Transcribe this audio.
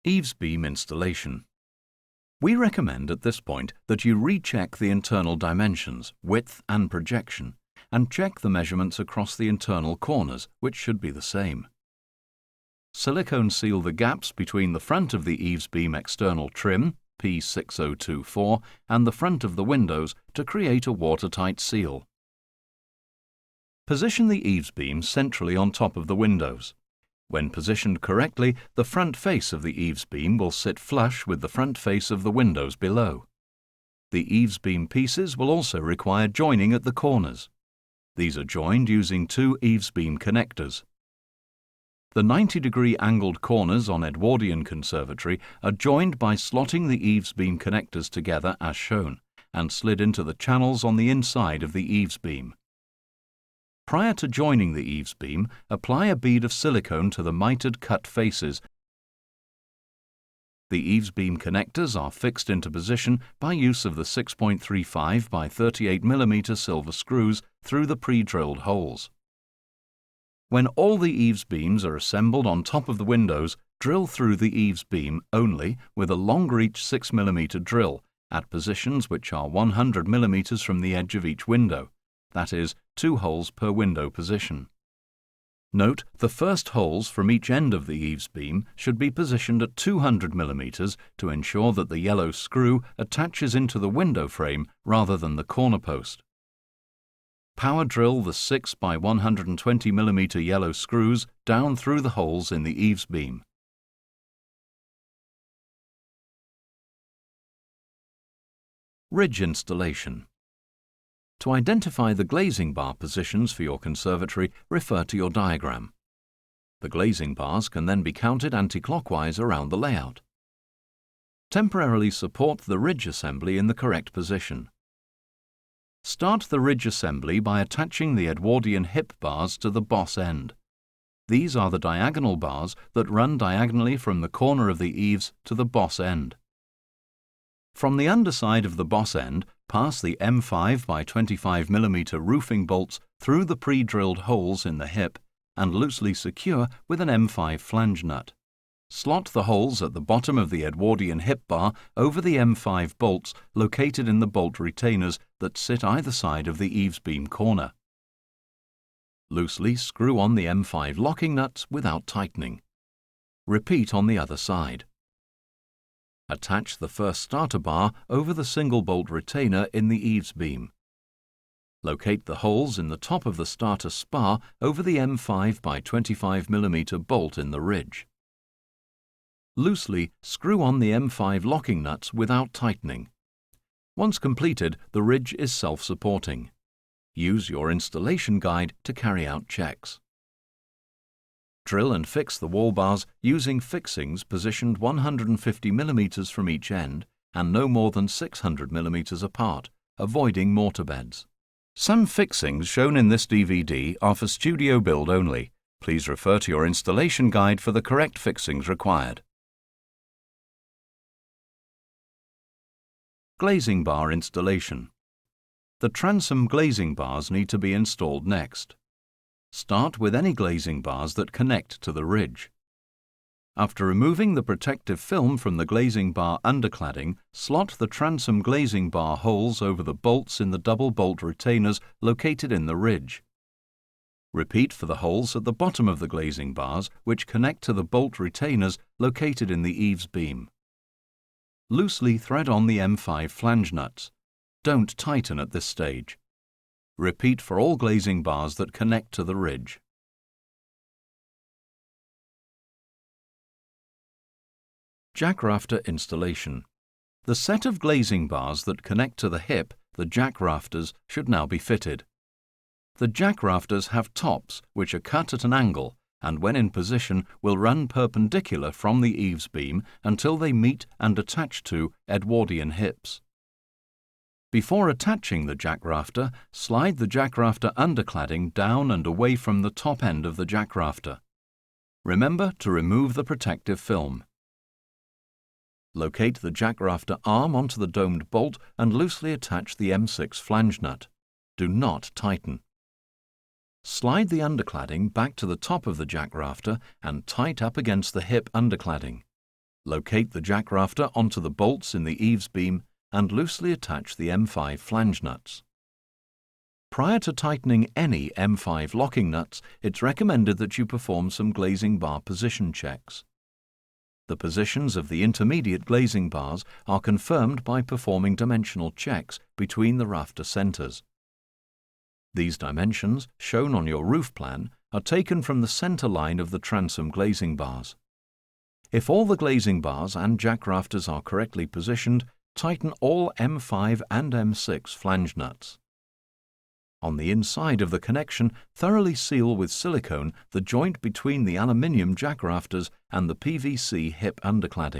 Eaves beam installation. We recommend at this point that you recheck the internal dimensions, width and projection, and check the measurements across the internal corners, which should be the same. Silicone seal the gaps between the front of the eaves beam external trim, P6024, and the front of the windows to create a watertight seal. Position the eaves beam centrally on top of the windows. When positioned correctly, the front face of the eaves beam will sit flush with the front face of the windows below. The eaves beam pieces will also require joining at the corners. These are joined using two eaves beam connectors. The 90-degree angled corners on Edwardian Conservatory are joined by slotting the eaves beam connectors together as shown and slid into the channels on the inside of the eaves beam. Prior to joining the eaves beam, apply a bead of silicone to the mitered cut faces. The eaves beam connectors are fixed into position by use of the 6.35 by 38 mm silver screws through the pre-drilled holes. When all the eaves beams are assembled on top of the windows, drill through the eaves beam only with a long reach 6 mm drill at positions which are 100 mm from the edge of each window. That is, 2 holes per window position. Note, the first holes from each end of the eaves beam should be positioned at 200 mm to ensure that the yellow screw attaches into the window frame rather than the corner post. Power drill the 6 by 120 mm yellow screws down through the holes in the eaves beam. Ridge installation. To identify the glazing bar positions for your conservatory, refer to your diagram. The glazing bars can then be counted anti-clockwise around the layout. Temporarily support the ridge assembly in the correct position. Start the ridge assembly by attaching the Edwardian hip bars to the boss end. These are the diagonal bars that run diagonally from the corner of the eaves to the boss end. From the underside of the boss end, pass the M5 by 25 mm roofing bolts through the pre-drilled holes in the hip and loosely secure with an M5 flange nut. Slot the holes at the bottom of the Edwardian hip bar over the M5 bolts located in the bolt retainers that sit either side of the eaves beam corner. Loosely screw on the M5 locking nuts without tightening. Repeat on the other side. Attach the first starter bar over the single bolt retainer in the eaves beam. Locate the holes in the top of the starter spar over the M5 by 25 mm bolt in the ridge. Loosely screw on the M5 locking nuts without tightening. Once completed, the ridge is self-supporting. Use your installation guide to carry out checks. Drill and fix the wall bars using fixings positioned 150 mm from each end and no more than 600 mm apart, avoiding mortar beds. Some fixings shown in this DVD are for studio build only. Please refer to your installation guide for the correct fixings required. Glazing bar installation. The transom glazing bars need to be installed next. Start with any glazing bars that connect to the ridge. After removing the protective film from the glazing bar undercladding, slot the transom glazing bar holes over the bolts in the double bolt retainers located in the ridge. Repeat for the holes at the bottom of the glazing bars which connect to the bolt retainers located in the eaves beam. Loosely thread on the M5 flange nuts. Don't tighten at this stage. Repeat for all glazing bars that connect to the ridge. Jack rafter installation. The set of glazing bars that connect to the hip, the jack rafters, should now be fitted. The jack rafters have tops which are cut at an angle and when in position will run perpendicular from the eaves beam until they meet and attach to Edwardian hips. Before attaching the jack rafter, slide the jack rafter undercladding down and away from the top end of the jack rafter. Remember to remove the protective film. Locate the jack rafter arm onto the domed bolt and loosely attach the M6 flange nut. Do not tighten. Slide the undercladding back to the top of the jack rafter and tight up against the hip undercladding. Locate the jack rafter onto the bolts in the eaves beam and loosely attach the M5 flange nuts. Prior to tightening any M5 locking nuts, it's recommended that you perform some glazing bar position checks. The positions of the intermediate glazing bars are confirmed by performing dimensional checks between the rafter centers. These dimensions, shown on your roof plan, are taken from the center line of the transom glazing bars. If all the glazing bars and jack rafters are correctly positioned, tighten all M5 and M6 flange nuts. On the inside of the connection, thoroughly seal with silicone the joint between the aluminium jack rafters and the PVC hip undercladding.